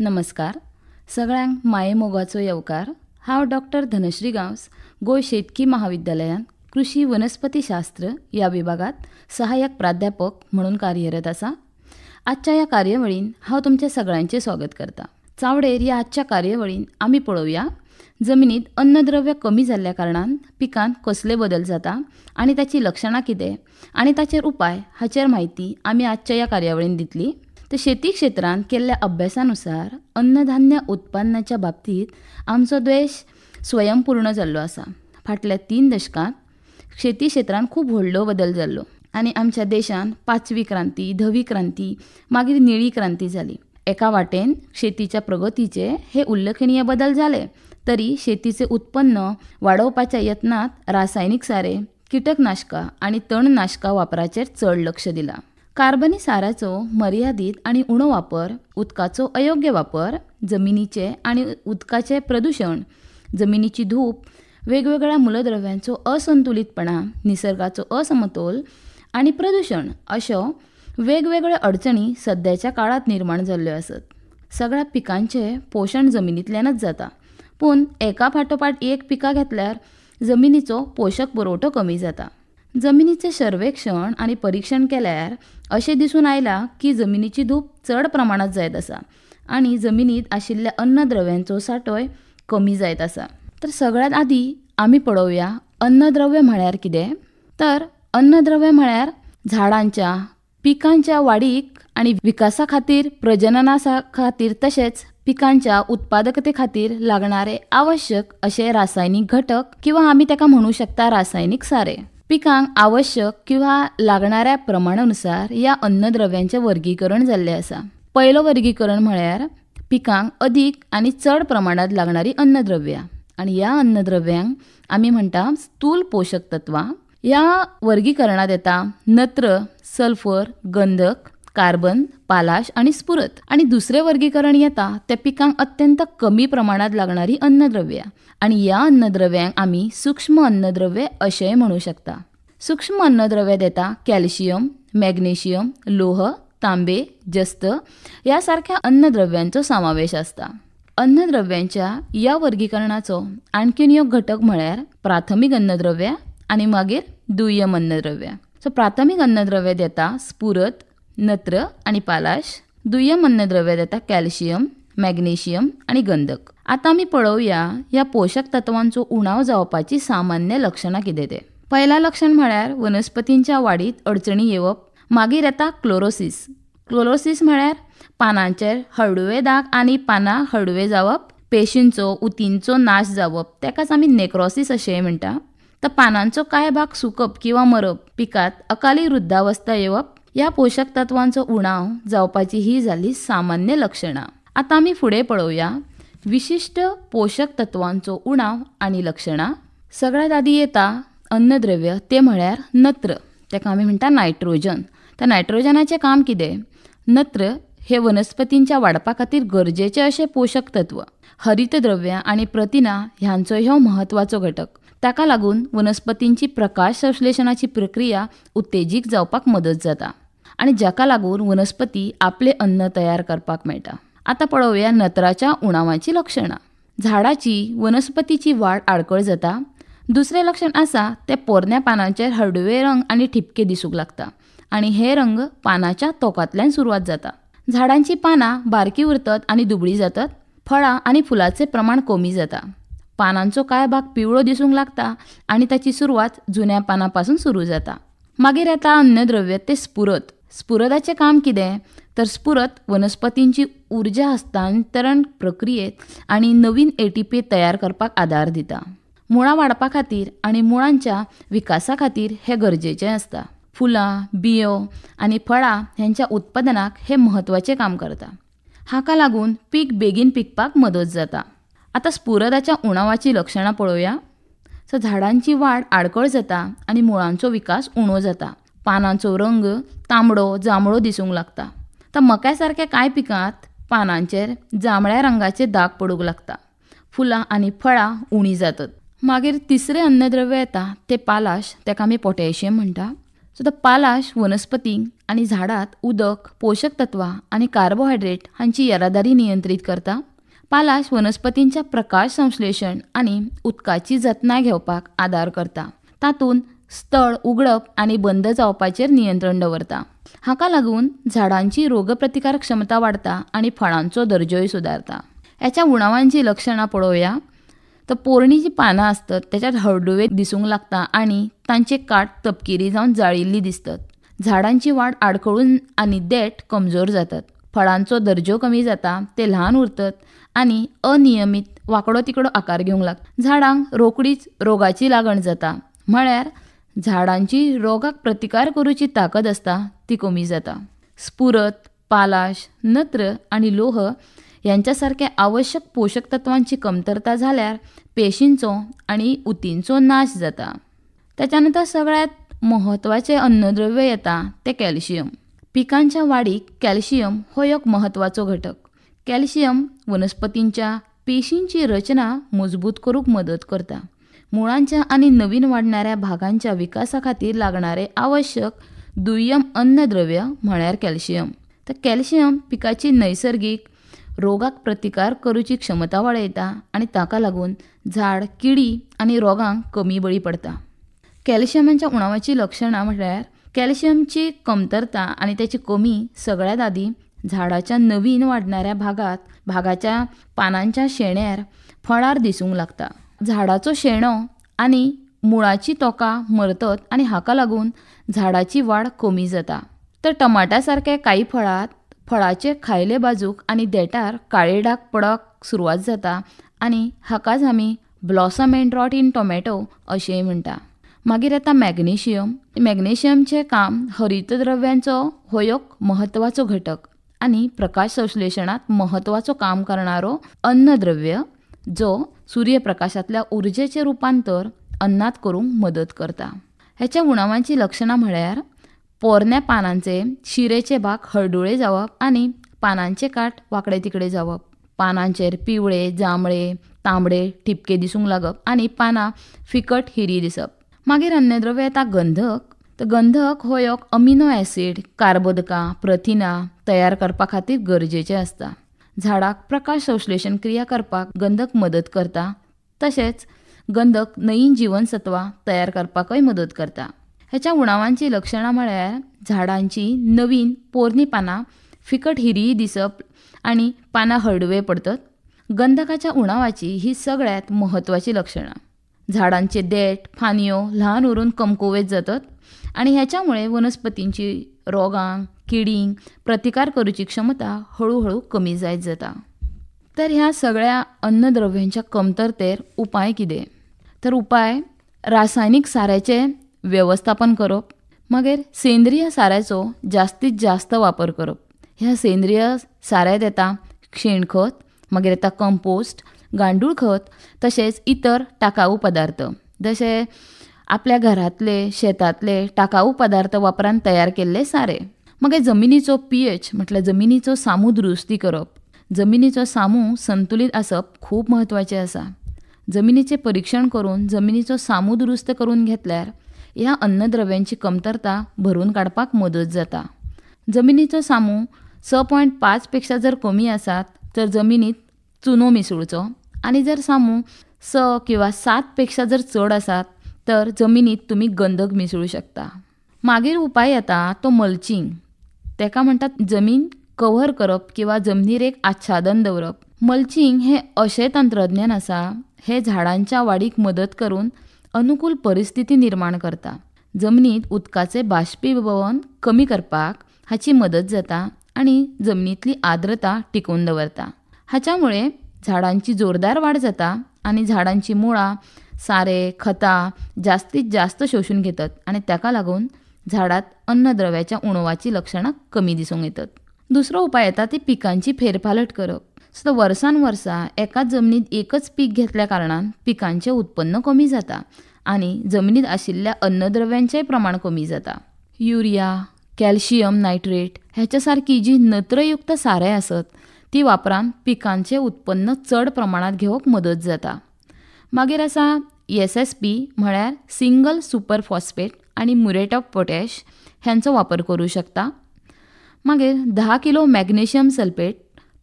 नमस्कार. सगळ्यांक माये मोगाचो येवकार. हांव डॉक्टर धनश्री गांवस गोंय शेतकी महाविद्यालयांत कृषी वनस्पतीशास्त्र ह्या विभागात सहाय्यक प्राध्यापक म्हणून कार्यरत आसा. आजच्या ह्या कार्यावळीन हांव तुमच्या सगळ्यांचें स्वागत करता. चावडेर ह्या आजच्या कार्यावळीन आमी पळोवया जमनीत अन्नद्रव्य कमी जाल्ल्या कारणान पिकांत कसले बदल जाता आनी ताची लक्षणां कितें आनी ताचेर उपाय हाचेर म्हायती आमी आजच्या ह्या कार्यावळीन दितली. तर शेती क्षेत्रांत केल्ल्या अभ्यासानुसार अन्नधान्य उत्पन्नाच्या बाबतीत आमचो देश स्वयंपूर्ण जाल्लो आसा. फाटल्या 3 दशकांत शेती क्षेत्रांत खूब व्हडलो बदल जाल्लो आनी आमच्या देशांत 5वी क्रांती, 10वी क्रांती, मागीर निळी क्रांती जाली. एका वाटेन शेतीच्या प्रगतीचे हे उल्लेखनीय बदल जाले, तरी शेतीचे उत्पन्न वाडोवपाच्या यत्नांत रासायनिक सारे, कीटकनाशकां आनी तणनाशकां वापराचेर चड लक्ष दिलां. कार्बनी साराचो मर्यादीत आनी उणो वापर, उदकाचो अयोग्य वापर, जमिनीचे आनी उदकाचें प्रदूशण, जमिनीची धूप, वेगवेगळ्या मूलद्रव्यांचो असंतुलितपणा, निसर्गाचो असमतोल आनी प्रदूशण अश्यो वेगवेगळ्यो अडचणी सद्याच्या काळात निर्माण जाल्ल्यो आसत. सगळ्या पिकांचें पोशण जमिनींतल्यानच जाता, पूण एका फाटोफाट एक पिकां घेतल्यार जमिनीचो पोशक पुरवठो कमी जाता. जमिनीचें सर्वेक्षण आनी परीक्षण केल्यार अशें दिसून आयलां की जमिनीची धूप चड प्रमाणांत जायत आसा आनी जमिनींत आशिल्ल्या अन्नद्रव्यांचो सांठोय कमी जायत आसा. तर सगळ्यांत आदी आमी पळोवया अन्नद्रव्य म्हळ्यार कितें. तर अन्नद्रव्य म्हळ्यार झाडांच्या, पिकांच्या वाडीक आनी विकासा खातीर, प्रजनना खातीर तशेंच पिकांच्या उत्पादकते खातीर लागणारे आवश्यक अशे रासायनिक घटक किंवा आमी ताका म्हणू शकता रासायनिक सारे. पिकांक आवश्यक किंवा लागणाऱ्या प्रमाणानुसार ह्या अन्नद्रव्यांचें वर्गीकरण जाल्लें आसा. पयलो वर्गीकरण म्हळ्यार पिकांक अदीक आनी चड प्रमाणांत लागणारी अन्नद्रव्यां आनी ह्या अन्नद्रव्यांक आमी म्हणटा स्थूल पोशक तत्वां. ह्या वर्गीकरणांत येता नत्र, सल्फर, गंधक, कार्बन, पालाश आनी स्फुरद. आनी दुसरें वर्गीकरण येता त्या पिकांक अत्यंत कमी प्रमाणांत लागणारी अन्नद्रव्यां आनी ह्या अन्नद्रव्यांक आमी सूक्ष्म अन्नद्रव्ये अशेंय म्हणू शकता. सूक्ष्म अन्नद्रव्यात येता कॅल्शियम, मॅग्नेशियम, लोह, तांबे, जस्त ह्या सारख्या अन्नद्रव्यांचो समावेश आसता. अन्नद्रव्यांच्या ह्या वर्गीकरणाचो आणखीन एक घटक म्हळ्यार प्राथमीक अन्नद्रव्यां आनी मागीर दुय्यम अन्नद्रव्यां. सो प्राथमीक अन्नद्रव्यात येता स्फुरद, नत्र आनी पालाश. दुय्यम अन्नद्रव्यात येता कॅल्शियम, मॅग्नेशियम आनी गंधक. आतां आमी पळोवया ह्या पोशक तत्वांचो उणाव जावपाची सामान्य लक्षणां कितें तें. पयला लक्षण म्हळ्यार वनस्पतींच्या वाडीत अडचणी येवप. मागीर येता क्लोरोसीस. क्लोरोसीस म्हळ्यार पानांचेर हळडुवे दाग आनी पानां हळडुवे जावप, पेशींचो, उतींचो नाश जावप, ताकाच आमी नेक्रोसीस अशेंय म्हणटा. तर पानांचो कांय भाग सुकप किंवा मरप, पिकांत अकाली वृद्धावस्था येवप, ह्या पोशक तत्वांचो उणाव जावपाची ही जाली सामान्य लक्षणां. आतां आमी फुडें पळोवया विशिश्ट पोशक तत्वांचो उणाव आनी लक्षणां. सगळ्यांत आदी येता अन्नद्रव्य, ते म्हळ्यार नत्र, ताका आमी म्हणटा नायट्रोजन. तर नायट्रोजनाचें काम कितें. नत्र हे वनस्पतींच्या वाडपा खातीर गरजेचें अशें पोशक तत्व. हरितद्रव्यां आनी प्रथिनां ह्यांचो ह्यो म्हत्वाचो घटक. ताका लागून वनस्पतींची प्रकाश संश्लेशणाची प्रक्रिया उत्तेजीत जावपाक मदत जाता आनी जाका लागून वनस्पती आपले अन्न तयार करपाक मेळटा. आतां पळोवया नत्राच्या उणावाची लक्षणां. झाडाची, वनस्पतीची वाड आडखळ जाता. दुसरें लक्षण आसा ते पोरण्या पानांचेर हळडुवे रंग आनी ठिपके दिसूंक लागता आनी हे रंग पानाच्या तोकांतल्यान सुरवात जाता. झाडांची पानां बारकी उरतात आनी दुबळी जातात. फळां आनी फुलांचें प्रमाण कमी जाता. पानांचो कांय भाग पिवळो दिसूंक लागता आनी ताची सुरवात जुन्या पानांपासून सुरू जाता. मागीर येता अन्नद्रव्य ते स्फुरद. स्फुरदाचें काम कितें. तर स्फुरद वनस्पतींची उर्जा हस्तांतरण प्रक्रियेत आनी नवीन एटीपी तयार करपाक आदार दिता. मुळां वाडपा खातीर आनी मुळांच्या विकासा खातीर हें गरजेचें आसता. फुलां, बियो आनी फळां ह्यांच्या उत्पादनाक हें म्हत्वाचें काम करता. हाका लागून पीक बेगीन पिकपाक मदत जाता. आतां स्फुरदाच्या उणावाची लक्षणां पळोवया. सो झाडांची वाड आडखळ जाता आनी मुळांचो विकास उणो जाता. पानांचो रंग तांबडो, जांबळो दिसूंक लागता. तर मक्या सारक्या कांय पिकांत पानांचेर जांबळ्या रंगाचे दाग पडूंक लागता. फुलां आनी फळां उणी जातात. मागीर तिसरें अन्नद्रव्य येता ते पालाश, ताका आमी पोटॅशियम म्हणटा. सो पालाश वनस्पतींक आनी झाडांत उदक, पोशक तत्वां आनी कार्बोहायड्रेट हांची येरादारी नियंत्रीत करता. पालाश वनस्पतींच्या प्रकाश संश्लेशण आनी उदकाची जतनाय घेवपाक आदार करता. तातूंत स्थळ उगडप आनी बंद जावपाचेर नियंत्रण दवरता. हाका लागून झाडांची रोगप्रतिकारक क्षमता वाडता आनी फळांचो दर्जोय सुदारता. ह्याच्या उणावांची लक्षणां पळोवया. तर पोरणी जी पानां असतात त्याच्यात हळडुवे दिसूंक लागता आनी तांचे काठ तपकिरी जावन जाळिल्ली दिसतात. झाडांची वाड आडखळून आनी देठ कमजोर जातात. फळांचो दर्जो कमी जाता, ते ल्हान उरतात आनी अनियमीत वांकडो तिकडो आकार घेवंक लागता. झाडांक रोखडीच रोगाची लागण जाता, म्हळ्यार झाडांची रोगाक प्रतिकार करूची ताकद आसता ती कमी जाता. स्फुरत, पालाश, नत्र आनी लोह यांच्या सारख्या आवश्यक पोषक तत्वांची कमतरता झाल्यार पेशींचो आनी उतींचो नाश जाता. त्याच्यानंतर सगळ्यात महत्वाचे अन्नद्रव्य येता ते कॅल्शियम. पिकांच्या वाडीक कॅल्शियम हो एक महत्वाचो घटक. कॅल्शियम वनस्पतींच्या पेशींची रचना मजबूत करूंक मदत करता. मुळांच्या आनी नवीन वाढणाऱ्या भागांच्या विकासा खातीर लागणारे आवश्यक दुय्यम अन्नद्रव्य म्हळ्यार कॅल्शियम. तर कॅल्शियम पिकाची नैसर्गिक रोगाक प्रतिकार करूची क्षमता वाडयता आनी ताका लागून झाड किडी आनी रोगांक कमी बळी पडटा. कॅल्शियमाच्या उणावाची लक्षणां म्हटल्यार कॅल्शियमची कमतरता आनी त्याची कमी सगळ्यात आदी झाडाच्या नवीन वाढणाऱ्या भागाच्या पानांच्या शेण्यार फळार दिसूंक लागता. झाडाचो शेणो आनी मुळाची तोकां मरतत आनी हाका लागून झाडाची वाड कमी जाता. तर टमाटा सारके काही फळाचे खायले बाजूक आनी देठार काळे डाग पडक सुरवात जाता आनी हाकाच आमी blossom end rot in tomato अशेंय म्हणटा. मागीर येता मॅग्नेशियम. मॅग्नेशियमचें काम हरितद्रव्यांचो हो एक महत्वाचो घटक आनी प्रकाश संश्लेशणात महत्वाचो काम करणारो अन्नद्रव्य जो सूर्यप्रकाशातल्या उर्जेचे रुपांतर अन्नात करूंक मदत करता. ह्याच्या उणावांची लक्षणां म्हळ्यार पोरण्या पानांचे शिरेचे भाग हळडुळे जावप आनी पानांचे काठ वांकडे तिकडे जावप. पानांचेर पिवळे, जांबळे, तांबडे ठिपके दिसूंक लागप आनी पानां फिकट हिरी दिसप. मागीर अन्नद्रव्य येता गंधक. तर गंधक हो एक अमिनो ॲसिड, कार्बोदकां, प्रथिनां तयार करपा खातीर गरजेचें आसता. झाडाक प्रकाश संश्लेशण क्रिया करपाक गंधक मदत करता. तशेंच गंधक नवीन जीवनसत्वां तयार करपाकय मदत करता. ह्याच्या उणावांची लक्षणां म्हळ्यार झाडांची नवीन पोरणी पानां फिकट हिरी दिसप आनी पानां हळडुवे पडतत. गंधकाच्या उणावाची ही सगळ्यात महत्वाची लक्षणां. झाडांचे देठ, फांदयो ल्हान उरून कमकुवत जातात आनी ह्याच्यामुळे वनस्पतींची रोगांक, किडींक प्रतिकार करूची क्षमता हळूहळू कमी जायत जाता. तर ह्या सगळ्या अन्नद्रव्यांच्या कमतरतेर उपाय कितें? तर उपाय रासायनिक साऱ्याचे व्यवस्थापन करप. मागीर सेंद्रीय साऱ्याचो जास्तीत जास्त वापर करप. ह्या सेंद्रीय साऱ्यात येता शेणखत, मागीर येता कंपोस्ट, गांडूळ खत, तशेंच इतर टाकाऊ पदार्थ जशे आपल्या घरातले शेतातले टाकाऊ पदार्थ वापरान तयार केल्ले सारे. मागीर जमिनीचो pH म्हटल्यार जमिनीचो सामू दुरुस्ती करप. जमिनीचो सामू संतुलित आसप खूब महत्वाचें आसा. जमिनीचें परीक्षण करून जमिनीचो सामू दुरुस्त करून घेतल्यार ह्या अन्नद्रव्यांची कमतरता भरून काडपाक मदत जाता. जमिनीचो सामू 6.5 पेक्षा जर कमी आसात तर जमिनीत चुनो मिसळचो आनी जर सामू 6 किंवा 7 पेक्षा जर चड आसात तर जमिनीत तुमी गंधक मिसळू शकता. मागीर उपाय येता तो मल्चिंग. तेका म्हणटात जमीन कव्हर करप किंवा जमनीर एक आच्छादन दवरप. मल्चिंग हे अशें तंत्रज्ञान आसा हे झाडांच्या वाडीक मदत करून अनुकूल परिस्थिती निर्माण करता. जमनीत उदकाचे बाष्पीभवन कमी करपाक हाची मदत जाता आनी जमनीतली आर्द्रता टिकून दवरता. हाच्यामुळे झाडांची जोरदार वाड जाता आनी झाडांची मुळां सारे, खतां जास्तीत जास्त शोषून घेतात आनी ताका लागून झाडात अन्नद्रव्याच्या उणवाची लक्षणां कमी दिसूंक येतात. दुसरो उपाय येता ती पिकांची फेरपालट करप. सो वर्सान वर्सा एकाच जमनीत एकच पीक घेतल्या कारणान पिकांचें उत्पन्न कमी जाता आनी जमनीत आशिल्ल्या अन्नद्रव्यांचेंय प्रमाण कमी जाता. युरिया, कॅल्शियम नायट्रेट ह्याच्या सारकी जी नत्रयुक्त सारे आसत ती वापरान पिकांचें उत्पन्न चड प्रमाणात घेवंक मदत जाता. मागीर आसा SSP म्हळ्यार सिंगल सुपर फॉस्फेट आणि म्युरेट ऑफ पोटॅश ह्यांचो वापर करू शकता. मागीर 10 किलो मॅग्नेशियम सल्फेट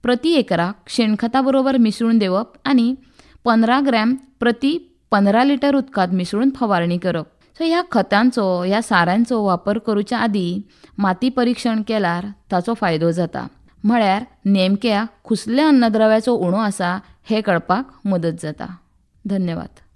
प्रति एकराक शेणखता बरोबर मिसळून देवप आणि 15 ग्रॅम प्रति 15 लिटर उदकांत मिसळून फवारणी करप. सो ह्या खतांचो ह्या सारांचो वापर करूच्या आदी माती परीक्षण केल्यार ताचो फायदो जाता. म्हळ्यार नेमक्या कुसल्या अन्नद्रव्याचो उणो आसा हें कळपाक मदत जाता. धन्यवाद.